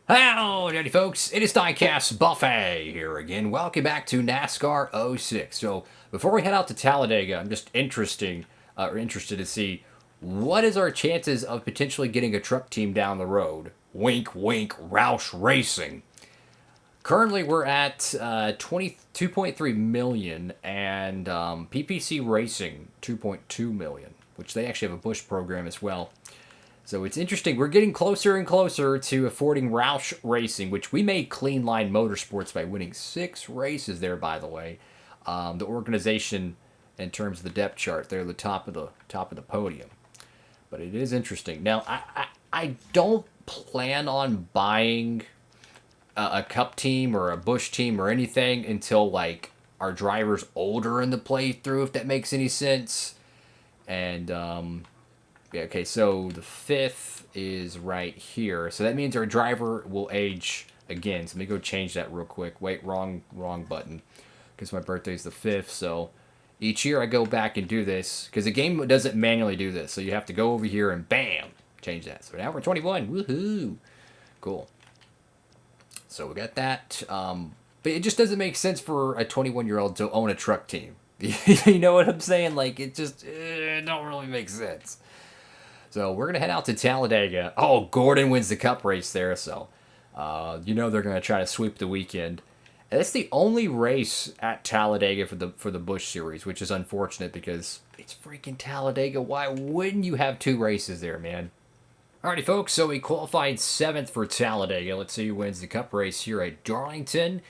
Howdy, folks. It is Diecast Buffet here again. Welcome back to NASCAR '06. So, before we head out to Talladega, I'm just interested to see what is our chances of potentially getting a truck team down the road. Wink, wink, Roush Racing. Currently, we're at 22.3 million, and PPC Racing 2.2 million, which they actually have a Busch program as well. So it's interesting. We're getting closer and closer to affording Roush Racing, which we made Clean Line Motorsports by winning 6 races there. By the way, the organization, in terms of the depth chart, they're the top of the podium. But it is interesting. Now, I don't plan on buying a Cup team or a Busch team or anything until like our driver's older in the playthrough, if that makes any sense. And yeah, okay, so the 5th is right here. So that means our driver will age again. So let me go change that real quick. Wait, wrong button. Because my birthday's the 5th. So each year I go back and do this. Because the game doesn't manually do this. So you have to go over here and bam, change that. So now we're 21. Woohoo. Cool. So we got that. But it just doesn't make sense for a 21-year-old to own a truck team. You know what I'm saying? Like, it just don't really make sense. So we're going to head out to Talladega. Oh, Gordon wins the Cup race there, so they're going to try to sweep the weekend. And that's the only race at Talladega for the Busch Series, which is unfortunate because it's freaking Talladega. Why wouldn't you have 2 races there, man? Alrighty, folks, so we qualified 7th for Talladega. Let's see who wins the Cup race here at Darlington,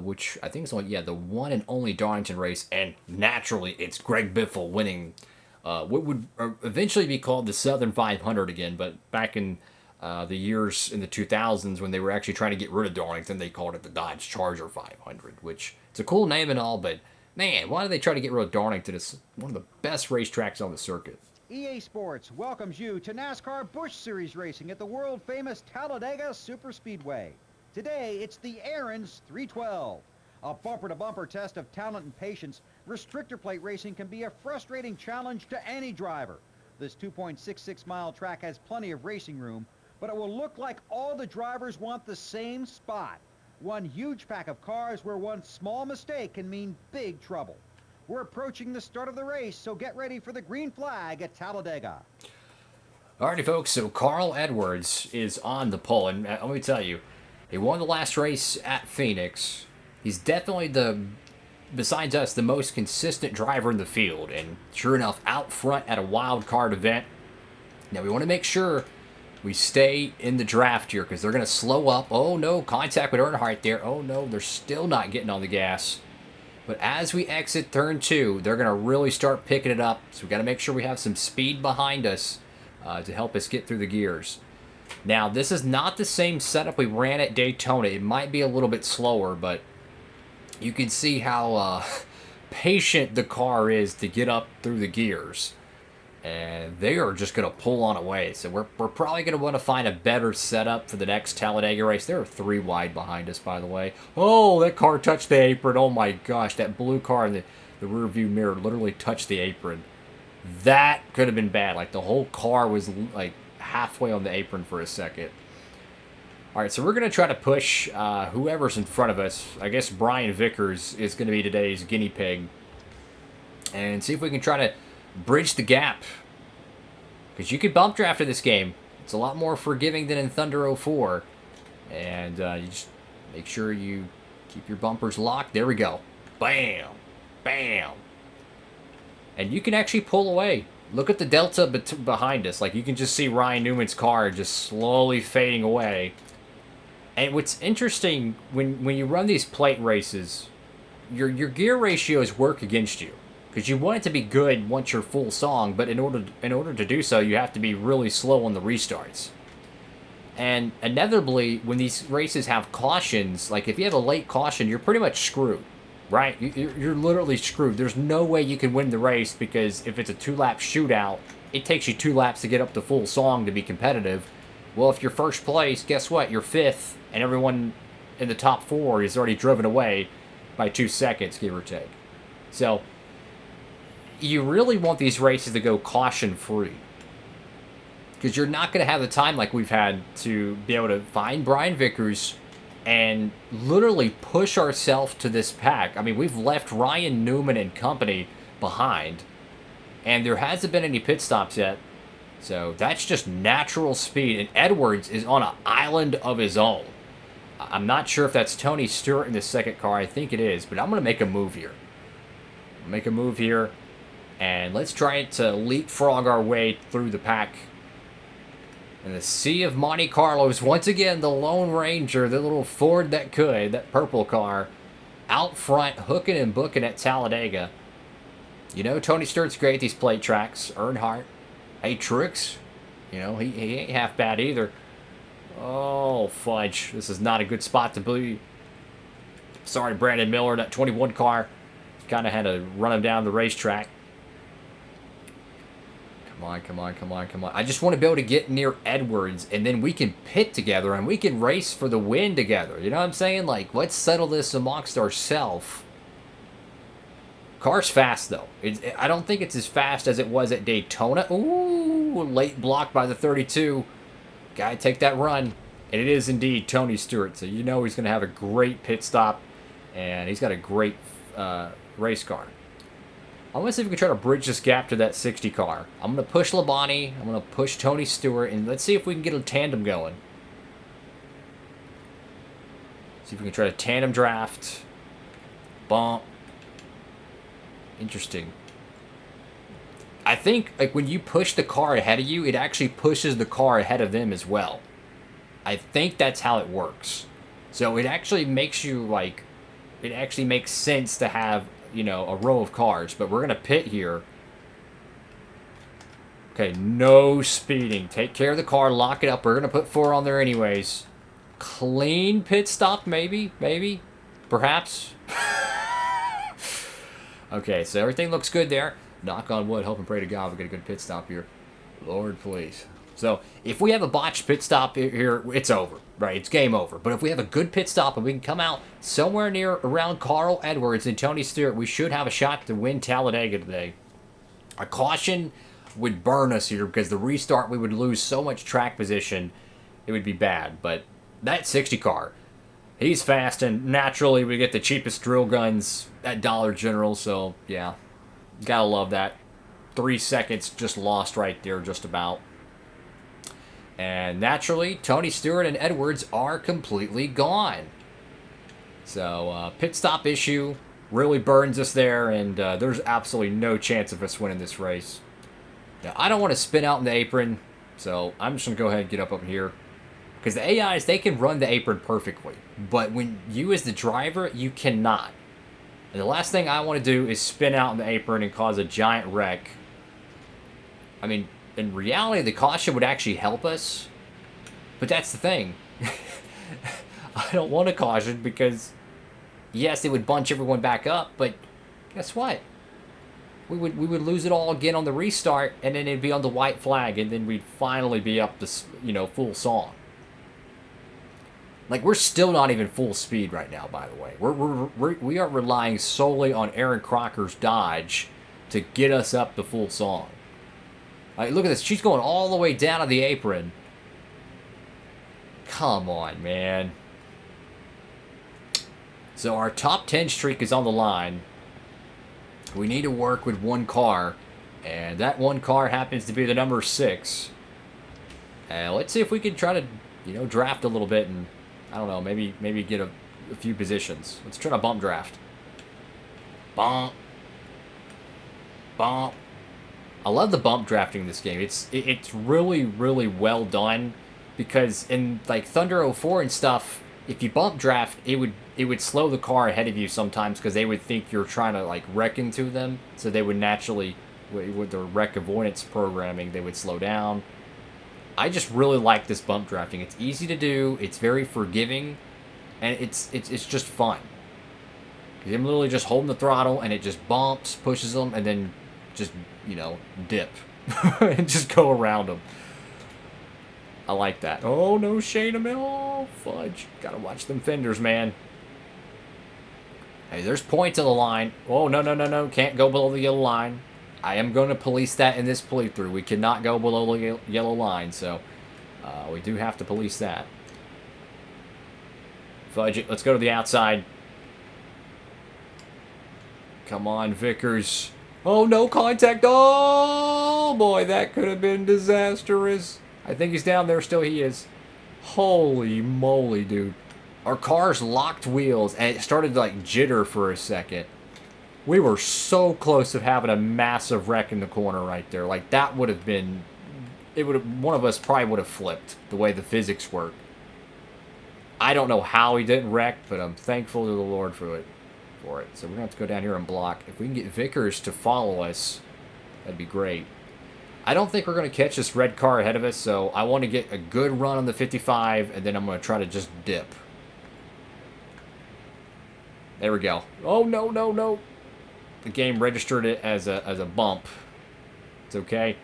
which I think is the one and only Darlington race, and naturally it's Greg Biffle winning what would eventually be called the Southern 500 again, but back in the years in the 2000s when they were actually trying to get rid of Darlington, they called it the Dodge Charger 500, which it's a cool name and all, but man, why do they try to get rid of Darlington? It's one of the best racetracks on the circuit. EA Sports welcomes you to NASCAR Busch Series racing at the world-famous Talladega Superspeedway. Today, it's the Aaron's 312. A bumper-to-bumper test of talent and patience, restrictor plate racing can be a frustrating challenge to any driver. This 2.66-mile track has plenty of racing room, but it will look like all the drivers want the same spot. One huge pack of cars where one small mistake can mean big trouble. We're approaching the start of the race, so get ready for the green flag at Talladega. Alrighty, folks, so Carl Edwards is on the pole, and let me tell you, he won the last race at Phoenix. He's definitely besides us, the most consistent driver in the field. And sure enough, out front at a wild card event. Now, we want to make sure we stay in the draft here because they're going to slow up. Oh, no, contact with Earnhardt there. Oh, no, they're still not getting on the gas. But as we exit turn 2, they're going to really start picking it up. So we got to make sure we have some speed behind us to help us get through the gears. Now, this is not the same setup we ran at Daytona. It might be a little bit slower, but you can see how patient the car is to get up through the gears. And they are just going to pull on away. So we're probably going to want to find a better setup for the next Talladega race. There are 3 wide behind us, by the way. Oh, that car touched the apron. Oh, my gosh. That blue car in the rear view mirror literally touched the apron. That could have been bad. Like, the whole car was, like, halfway on the apron for a second. All right, so we're going to try to push whoever's in front of us. I guess Brian Vickers is going to be today's guinea pig. And see if we can try to bridge the gap. Because you could bump draft in this game. It's a lot more forgiving than in Thunder 04. And you just make sure you keep your bumpers locked. There we go. Bam. Bam. And you can actually pull away. Look at the delta behind us. Like, you can just see Ryan Newman's car just slowly fading away. And what's interesting, when you run these plate races, your gear ratios work against you. Because you want it to be good once you're full song, but in order to do so, you have to be really slow on the restarts. And inevitably, when these races have cautions, like if you have a late caution, you're pretty much screwed, right? You're literally screwed. There's no way you can win the race because if it's a 2-lap shootout, it takes you 2 laps to get up to full song to be competitive. Well, if you're first place, guess what? You're 5th, and everyone in the top 4 is already driven away by 2 seconds, give or take. So you really want these races to go caution-free. Because you're not going to have the time like we've had to be able to find Brian Vickers and literally push ourselves to this pack. I mean, we've left Ryan Newman and company behind, and there hasn't been any pit stops yet. So that's just natural speed, and Edwards is on an island of his own. I'm not sure if that's Tony Stewart in the second car. I think it is, but I'm going to make a move here. Make a move here, and let's try to leapfrog our way through the pack. And the Sea of Monte Carlos, once again, the Lone Ranger, the little Ford that could, that purple car, out front, hooking and booking at Talladega. You know, Tony Stewart's great at these plate tracks. Earnhardt. Hey, Truex. You know, he ain't half bad either. Oh, fudge. This is not a good spot to be. Sorry, Brandon Miller, that 21 car. Kind of had to run him down the racetrack. Come on, come on, come on, come on. I just want to be able to get near Edwards, and then we can pit together, and we can race for the win together. You know what I'm saying? Like, let's settle this amongst ourselves. Car's fast, though. I don't think it's as fast as it was at Daytona. Ooh, late block by the 32. Gotta take that run. And it is indeed Tony Stewart, so you know he's going to have a great pit stop, and he's got a great race car. I want to see if we can try to bridge this gap to that 60 car. I'm going to push Labonte. I'm going to push Tony Stewart, and let's see if we can get a tandem going. See if we can try to tandem draft. Bump. Interesting. I think like when you push the car ahead of you, it actually pushes the car ahead of them as well. I think that's how it works. So it actually makes you like, it actually makes sense to have, you know, a row of cars. But we're going to pit here. Okay, no speeding. Take care of the car, lock it up. We're going to put 4 on there anyways. Clean pit stop, maybe, perhaps. Okay, so everything looks good there. Knock on wood, hope and pray to God we get a good pit stop here. Lord, please. So, if we have a botched pit stop here, it's over, right? It's game over. But if we have a good pit stop and we can come out somewhere near around Carl Edwards and Tony Stewart, we should have a shot to win Talladega today. A caution would burn us here because the restart, we would lose so much track position, it would be bad. But that 60 car, he's fast, and naturally we get the cheapest drill guns at Dollar General, so yeah, gotta love that. 3 seconds just lost right there, just about. And naturally, Tony Stewart and Edwards are completely gone. So, pit stop issue really burns us there, and there's absolutely no chance of us winning this race. Now, I don't want to spin out in the apron, so I'm just going to go ahead and get up here. Because the AIs, they can run the apron perfectly. But when you as the driver, you cannot. And the last thing I want to do is spin out in the apron and cause a giant wreck. I mean, in reality, the caution would actually help us. But that's the thing. I don't want a caution because, yes, it would bunch everyone back up. But guess what? We would lose it all again on the restart. And then it'd be on the white flag. And then we'd finally be up to, you know, full song. Like, we're still not even full speed right now, by the way. We are relying solely on Aaron Crocker's Dodge to get us up to full song. Like, look at this. She's going all the way down to the apron. Come on, man. So our top 10 streak is on the line. We need to work with one car. And that one car happens to be the number 6. And let's see if we can try to, you know, draft a little bit and, I don't know, maybe get a few positions. Let's try to bump draft. Bump. Bump. I love the bump drafting in this game. It's really, really well done. Because in like Thunder 04 and stuff, if you bump draft, it would slow the car ahead of you sometimes because they would think you're trying to like wreck into them. So they would naturally, with the wreck avoidance programming, they would slow down. I just really like this bump drafting. It's easy to do. It's very forgiving, and it's just fun. I'm literally just holding the throttle, and it just bumps, pushes them, and then just, you know, dip and just go around them. I like that. Oh no, Shayna Mill, oh, fudge! Gotta watch them fenders, man. Hey, there's points on the line. Oh no, can't go below the yellow line. I am going to police that in this playthrough. We cannot go below the yellow line, so we do have to police that. Fudge it. Let's go to the outside. Come on, Vickers. Oh, no contact. Oh, boy, that could have been disastrous. I think he's down there still. He is. Holy moly, dude. Our car's locked wheels, and it started to, like, jitter for a second. We were so close of having a massive wreck in the corner right there. Like, that would have been... It would have... One of us probably would have flipped the way the physics work. I don't know how he didn't wreck, but I'm thankful to the Lord for it. So we're going to have to go down here and block. If we can get Vickers to follow us, that'd be great. I don't think we're going to catch this red car ahead of us, so I want to get a good run on the 55, and then I'm going to try to just dip. There we go. Oh, no, no, no. The game registered it as a bump. It's okay.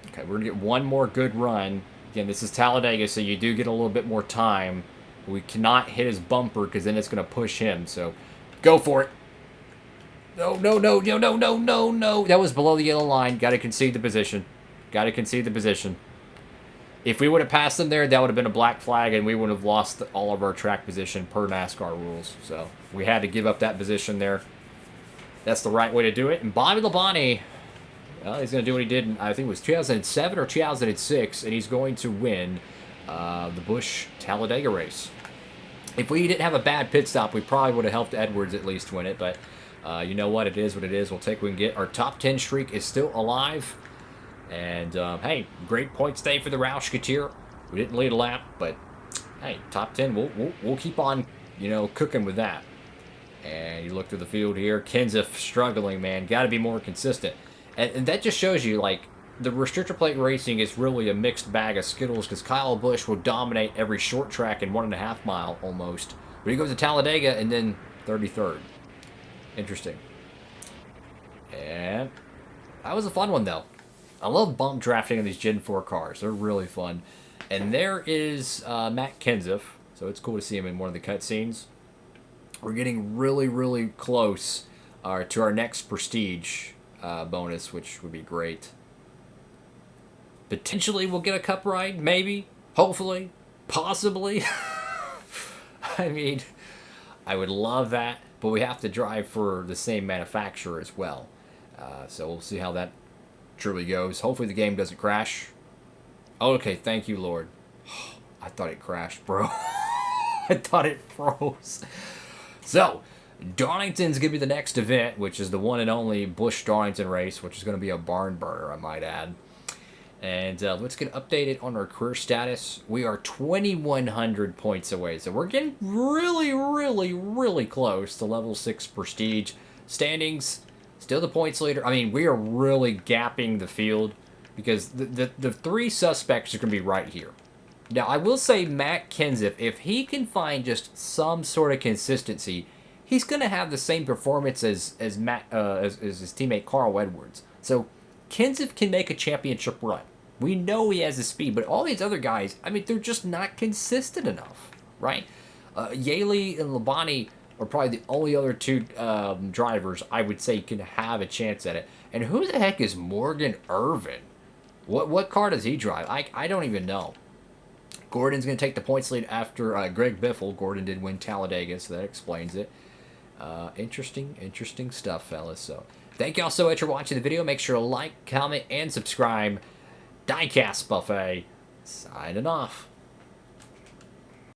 Okay, we're going to get one more good run. Again, this is Talladega, so you do get a little bit more time. We cannot hit his bumper, because then it's going to push him, so go for it. No, no, no, no, no, no, no, no. That was below the yellow line. Got to concede the position. Got to concede the position. If we would have passed them there, that would have been a black flag, and we would have lost all of our track position per NASCAR rules. So we had to give up that position there. That's the right way to do it. And Bobby Labonte, well, he's going to do what he did in, I think it was 2007 or 2006, and he's going to win the Busch Talladega race. If we didn't have a bad pit stop, we probably would have helped Edwards at least win it, but you know what? It is what it is. We'll take what we can get. Our top 10 streak is still alive. And, hey, great points day for the Roush-Couture. We didn't lead a lap, but, hey, top 10, we'll keep on, you know, cooking with that. And you look through the field here. Kenseth struggling, man. Got to be more consistent. And that just shows you, like, the restrictor plate racing is really a mixed bag of Skittles, because Kyle Busch will dominate every short track in 1.5 mile almost. But he goes to Talladega and then 33rd. Interesting. And that was a fun one, though. I love bump drafting in these Gen 4 cars. They're really fun. And there is Matt Kenseth. So it's cool to see him in one of the cutscenes. We're getting really, really close to our next Prestige bonus, which would be great. Potentially we'll get a cup ride, maybe, hopefully, possibly. I mean, I would love that, but we have to drive for the same manufacturer as well. So we'll see how that truly goes. Hopefully the game doesn't crash. Oh, okay, thank you, Lord. I thought it crashed, bro. I thought it froze. So, Darlington's going to be the next event, which is the one and only Busch-Darlington race, which is going to be a barn burner, I might add. And let's get updated on our career status. We are 2,100 points away, so we're getting really, really, really close to level 6 Prestige. Standings, still the points leader. I mean, we are really gapping the field, because the three suspects are going to be right here. Now, I will say Matt Kenseth, if he can find just some sort of consistency, he's going to have the same performance as his teammate Carl Edwards. So, Kenseth can make a championship run. We know he has the speed, but all these other guys, I mean, they're just not consistent enough, right? Yaley and Labonte are probably the only other two drivers I would say can have a chance at it. And who the heck is Morgan Irvin? What car does he drive? I don't even know. Gordon's going to take the points lead after Greg Biffle. Gordon did win Talladega, so that explains it. Interesting stuff, fellas. So, thank y'all so much for watching the video. Make sure to like, comment, and subscribe. Diecast Buffet, signing off.